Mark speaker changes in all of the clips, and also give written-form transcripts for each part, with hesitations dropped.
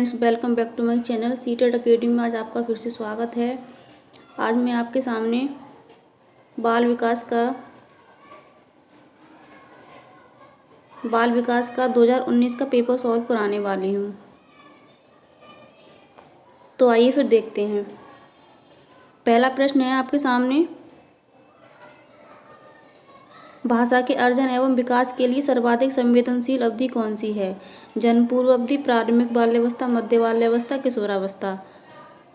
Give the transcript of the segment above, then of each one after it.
Speaker 1: Friends, welcome back to my channel CTET academy में। आज आपका फिर से स्वागत है। आज मैं आपके सामने बाल विकास का 2019 का पेपर सॉल्व कराने वाली हूँ। तो आइए फिर देखते हैं। पहला प्रश्न है आपके सामने, भाषा के अर्जन एवं विकास के लिए सर्वाधिक संवेदनशील अवधि कौन सी है? जन्म पूर्व अवधि, प्रारंभिक बाल्यावस्था, मध्य बाल्यावस्था, किशोरावस्था।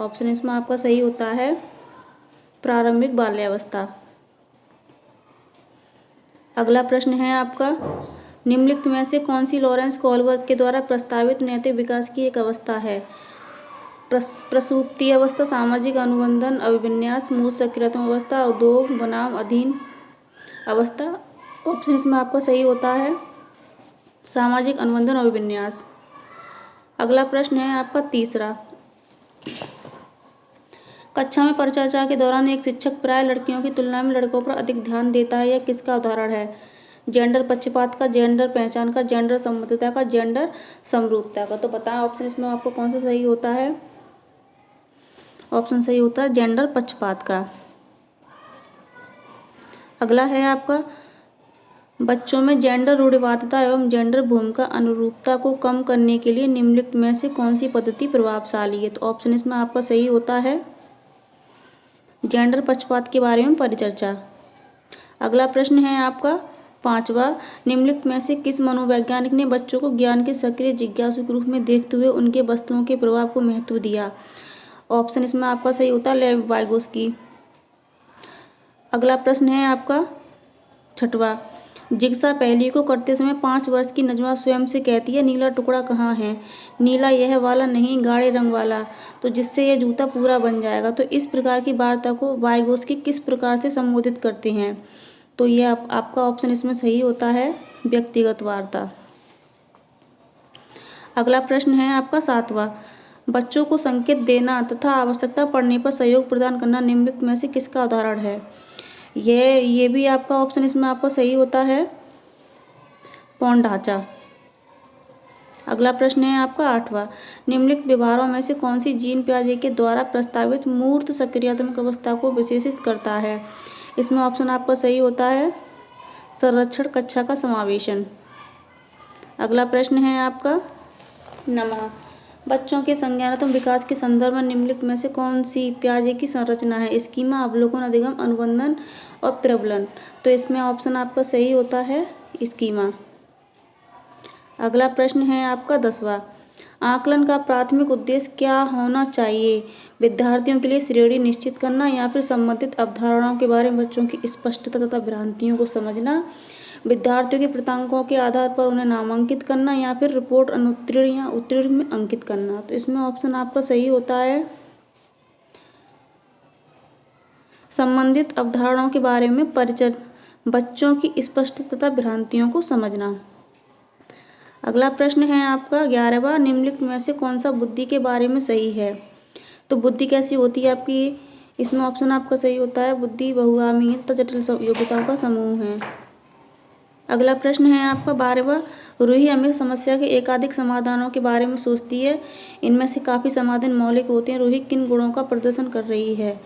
Speaker 1: ऑप्शन इसमें आपका सही होता है प्रारंभिक बाल्यावस्था। अगला प्रश्न है आपका, निम्नलिखित में से कौन सी लॉरेंस कोलबर्ग के द्वारा प्रस्तावित नैतिक विकास की एक अवस्था है? प्रसूप्ति अवस्था, सामाजिक अनुबंधन, अभिविन्यास, मूर्त सक्रियतम अवस्था, उद्योग बनाम अधीन अवस्था। ऑप्शन इसमें आपका सही होता है सामाजिक अनुबंधन और अभिविन्यास। अगला प्रश्न है आपका तीसरा, कक्षा में परिचर्चा के दौरान एक शिक्षक प्राय लड़कियों की तुलना में लड़कों पर अधिक ध्यान देता है, यह किसका उदाहरण है? जेंडर पक्षपात का, जेंडर पहचान का, जेंडर सम्मतता का, जेंडर समरूपता का। तो बताएं ऑप्शन इसमें आपको कौन सा सही होता है? ऑप्शन सही होता है जेंडर पक्षपात का। अगला है आपका, बच्चों में जेंडर रूढ़िवादिता एवं जेंडर भूमिका अनुरूपता को कम करने के लिए निम्नलिखित में से कौन सी पद्धति प्रभावशाली है? तो ऑप्शन इसमें आपका सही होता है जेंडर पक्षपात के बारे में परिचर्चा। अगला प्रश्न है आपका पांचवा, निम्नलिखित में से किस मनोवैज्ञानिक ने बच्चों को ज्ञान के सक्रिय जिज्ञासु के रूप में देखते हुए उनके वस्तुओं के प्रभाव को महत्व दिया? ऑप्शन इसमें आपका सही होता है लेव वाइगोस्की। अगला प्रश्न है आपका छठवा, जिग्सा पहेली को करते समय 5 वर्ष की नजमा स्वयं से कहती है, नीला टुकड़ा कहाँ है? नीला यह वाला नहीं, गाढ़े रंग वाला, तो जिससे यह जूता पूरा बन जाएगा। तो इस प्रकार की वार्ता को वाइगोस्की किस प्रकार से संबोधित करते हैं? तो यह आपका ऑप्शन इसमें सही होता है व्यक्तिगत वार्ता। अगला प्रश्न है आपका सातवां, बच्चों को संकेत देना तथा आवश्यकता पड़ने पर सहयोग प्रदान करना निम्नलिखित में से किसका उदाहरण है? ये भी आपका ऑप्शन इसमें आपका सही होता है पौंड ढांचा। अगला प्रश्न है आपका आठवां, निम्नलिखित व्यवहारों में से कौन सी जीन पियाजे के द्वारा प्रस्तावित मूर्त सक्रियात्मक अवस्था को विशेषित करता है? इसमें ऑप्शन आपका सही होता है संरक्षण कक्षा का समावेशन। अगला प्रश्न है आपका नौवां, बच्चों के संज्ञानात्मक विकास के संदर्भ में निम्नलिखित में से कौन सी पियाजे की संरचना है? स्कीमा, अवलोकन, अधिगम, अनुबंधन और प्रबलन। तो इसमें ऑप्शन आपका सही होता है स्कीमा। अगला प्रश्न है आपका 10वां, आकलन का प्राथमिक उद्देश्य क्या होना चाहिए? विद्यार्थियों के लिए श्रेणी निश्चित करना या फिर संबंधित अवधारणाओं के बारे में बच्चों की स्पष्टता तथा भ्रांतियों को समझना, विद्यार्थियों के प्राप्तांकों के आधार पर उन्हें नामांकित करना या फिर रिपोर्ट अनुत्तीर्ण या उत्तीर्ण में अंकित करना। तो इसमें ऑप्शन आपका सही होता है संबंधित अवधारणाओं के बारे में परिचय, बच्चों की स्पष्टता तथा भ्रांतियों को समझना। अगला प्रश्न है आपका 11वां, निम्नलिखित में से कौन सा बुद्धि के बारे में सही है? तो बुद्धि कैसी होती है आपकी? इसमें ऑप्शन आपका सही होता है बुद्धि बहुआयामी तथा जटिल योग्यताओं का समूह है। अगला प्रश्न है आपका 12वां, रूही हमें समस्या के एकाधिक समाधानों के बारे में सोचती है, इनमें से काफ़ी समाधान मौलिक होते हैं, रूही किन गुणों का प्रदर्शन कर रही है?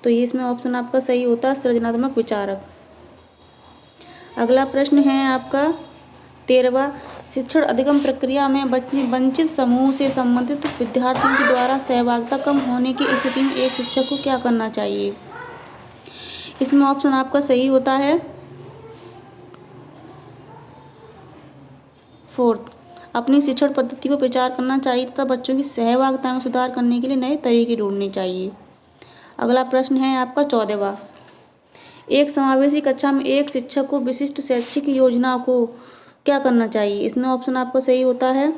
Speaker 1: तो ये इसमें ऑप्शन आपका सही होता है सृजनात्मक विचारक। अगला प्रश्न है आपका 13वां, शिक्षण अधिगम प्रक्रिया में वंचित समूह से संबंधित विद्यार्थियों के द्वारा सहभागिता कम होने की स्थिति में एक शिक्षक को क्या करना चाहिए? इसमें ऑप्शन आपका सही होता है 4th, अपनी शिक्षण पद्धति पर विचार करना चाहिए तथा बच्चों की सहभागिता में सुधार करने के लिए नए तरीके ढूंढने चाहिए। अगला प्रश्न है आपका 14वां, एक समावेशी कक्षा में एक शिक्षक को विशिष्ट शैक्षिक योजना को क्या करना चाहिए? इसमें ऑप्शन आपका सही होता है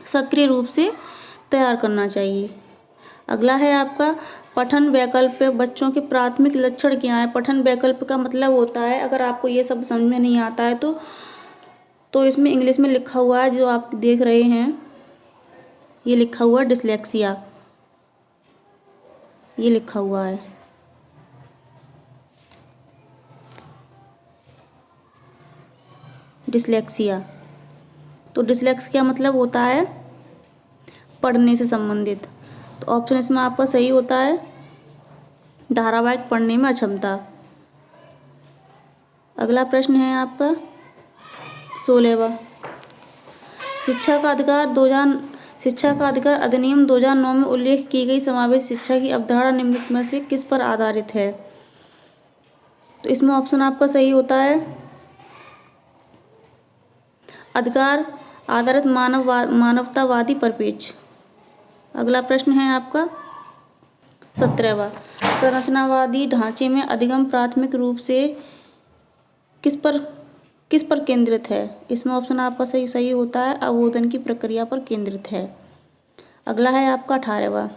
Speaker 1: सक्रिय रूप से तैयार करना चाहिए। अगला है आपका पठन वैकल्प, बच्चों के प्राथमिक लक्षण क्या है? पठन वैकल्प का मतलब होता है, अगर आपको ये सब समझ में नहीं आता है तो इसमें इंग्लिश में लिखा हुआ है जो आप देख रहे हैं, ये लिखा हुआ है डिसलेक्सिया, ये लिखा हुआ है डिसलेक्सिया। तो डिसलेक्सिया मतलब होता है पढ़ने से संबंधित। तो ऑप्शन इसमें आपका सही होता है धारावाहिक पढ़ने में अक्षमता। अगला प्रश्न है आपका 16वां। शिक्षा का अधिकार अधिनियम 2009 में उल्लेख की गई समावेशी शिक्षा की अवधारणा निम्नलिखित में से किस पर आधारित है? तो इसमें ऑप्शन आपका सही होता है अधिकार आधारित मानवतावादी परिप्रेक्ष्य। अगला प्रश्न है आपका 17वां। संरचनावादी ढांचे में अधिगम प्राथमिक रूप से किस पर केंद्रित है? इसमें ऑप्शन आपका सही होता है अवबोधन की प्रक्रिया पर केंद्रित है। अगला है आपका 18वां।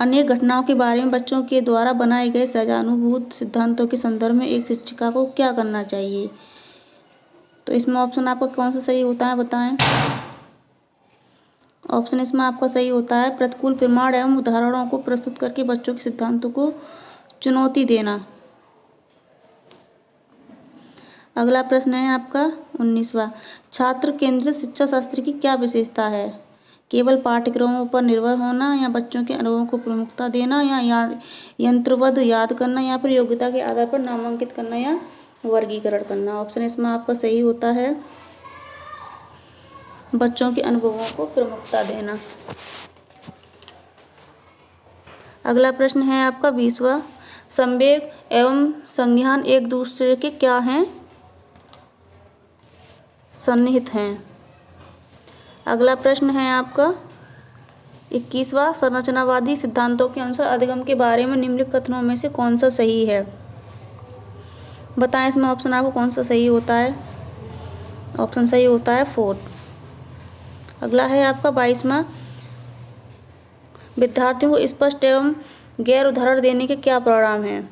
Speaker 1: अनेक घटनाओं के बारे में बच्चों के द्वारा बनाए गए सहजानुभूत सिद्धांतों के संदर्भ में एक शिक्षिका को क्या करना चाहिए? तो इसमें ऑप्शन आपका कौन सा सही होता है बताएं। ऑप्शन इसमें आपका सही होता है प्रतिकूल प्रमाण एवं उदाहरणों को प्रस्तुत करके बच्चों के सिद्धांतों को चुनौती देना। अगला प्रश्न है आपका 19वां। छात्र केंद्रित शिक्षा शास्त्र की क्या विशेषता है? केवल पाठ्यक्रमों पर निर्भर होना या बच्चों के अनुभवों को प्रमुखता देना या यंत्रवत याद करना या फिर योग्यता के आधार पर नामांकित करना या वर्गीकरण करना। ऑप्शन इसमें आपका सही होता है बच्चों के अनुभवों को प्रमुखता देना। अगला प्रश्न है आपका 20वां। संवेग एवं संज्ञान एक दूसरे के क्या हैं? सन्निहित हैं। अगला प्रश्न है आपका 21वां। संरचनावादी सिद्धांतों के अनुसार अधिगम के बारे में निम्नलिखित कथनों में से कौन सा सही है? बताएं इसमें ऑप्शन आपको कौन सा सही होता है। ऑप्शन सही होता है 4। अगला है आपका 22वां। विद्यार्थियों को स्पष्ट एवं गैर उदाहरण देने के क्या परिणाम हैं?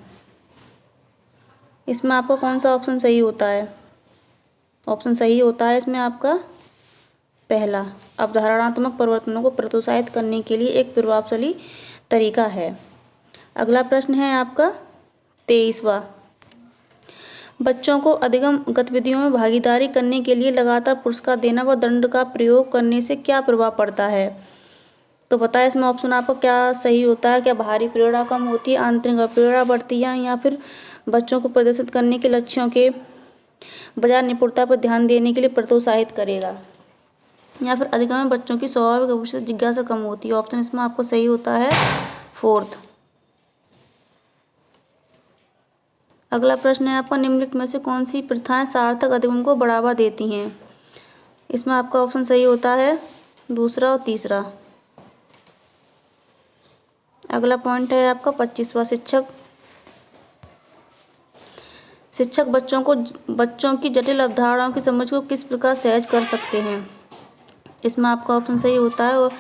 Speaker 1: इसमें आपका कौन सा ऑप्शन सही होता है? ऑप्शन सही होता है इसमें आपका पहला, अवधारणात्मक परिवर्तनों को प्रोत्साहित करने के लिए एक प्रभावशाली तरीका है। अगला प्रश्न है आपका 23वां। बच्चों को अधिगम गतिविधियों में भागीदारी करने के लिए लगातार पुरस्कार देना व दंड का प्रयोग करने से क्या प्रभाव पड़ता है? तो बताएं इसमें ऑप्शन आपका क्या सही होता है। क्या बाहरी प्रेरणा कम होती है, आंतरिक प्रेरणा बढ़ती है या फिर बच्चों को प्रदर्शित करने के लक्ष्यों के बजाय निपुणता पर ध्यान देने के लिए प्रोत्साहित करेगा, या फिर अधिगम में बच्चों की स्वाभाविक अवश्य जिज्ञासा कम होती है? ऑप्शन इसमें आपको सही होता है 4। अगला प्रश्न है आपका निम्नलिखित में से कौन सी प्रथाएं सार्थक अधिगम को बढ़ावा देती हैं? इसमें आपका ऑप्शन सही होता है दूसरा और तीसरा। अगला पॉइंट है आपका 25वां। शिक्षक बच्चों की जटिल अवधारणाओं की समझ को किस प्रकार सहज कर सकते हैं? इसमें आपका ऑप्शन सही होता है और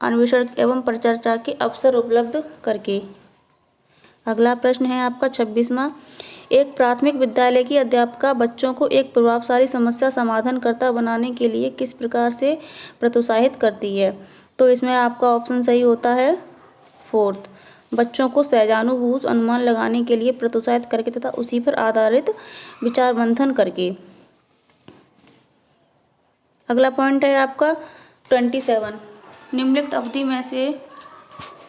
Speaker 1: अन्वेषण एवं परिचर्चा के अवसर उपलब्ध करके। अगला प्रश्न है आपका 26वां। एक प्राथमिक विद्यालय की अध्यापिका बच्चों को एक प्रभावशाली समस्या समाधानकर्ता बनाने के लिए किस प्रकार से प्रोत्साहित करती है? तो इसमें आपका ऑप्शन सही होता है 4, बच्चों को सहजानुभूत अनुमान लगाने के लिए प्रोत्साहित करके तथा उसी पर आधारित विचार मंथन करके। अगला पॉइंट है आपका 27। निम्नलिखित अवधि में से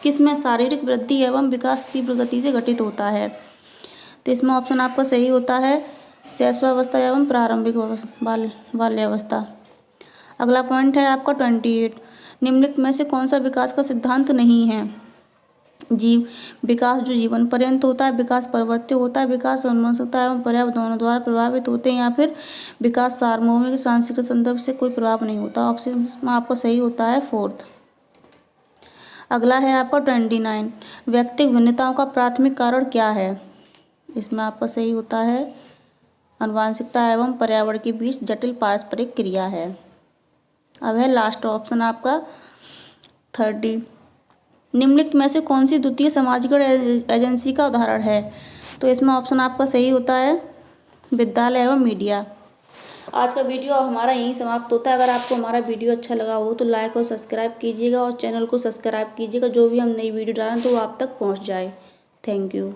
Speaker 1: किसमें शारीरिक वृद्धि एवं विकास तीव्र गति से घटित होता है? तो इसमें ऑप्शन आपका सही होता है शैशवावस्था एवं प्रारंभिक बाल्यावस्था। अगला पॉइंट है आपका 28। निम्नलिखित में से कौन सा विकास का सिद्धांत नहीं है? विकास जो जीवन पर्यंत होता है, विकास परिवर्त्य होता है, विकास अनुवंशिकता एवं पर्यावरण दोनों द्वारा प्रभावित होते हैं, या फिर विकास सार्वभौमिक सांस्कृतिक संदर्भ से कोई प्रभाव नहीं होता? ऑप्शन में आपका सही होता है 4। अगला है आपका 29। व्यक्तिगत भिन्नताओं का प्राथमिक कारण क्या है? इसमें आपका सही होता है आनुवंशिकता एवं पर्यावरण के बीच जटिल पारस्परिक क्रिया है। अब है लास्ट ऑप्शन आपका 30। निम्नलिखित में से कौन सी द्वितीय समाजीकरण एजेंसी का उदाहरण है? तो इसमें ऑप्शन आपका सही होता है विद्यालय एवं मीडिया। आज का वीडियो हमारा यहीं समाप्त होता है। अगर आपको हमारा वीडियो अच्छा लगा हो तो लाइक और सब्सक्राइब कीजिएगा और चैनल को सब्सक्राइब कीजिएगा, जो भी हम नई वीडियो डालें तो वो आप तक पहुंच जाए। Thank you.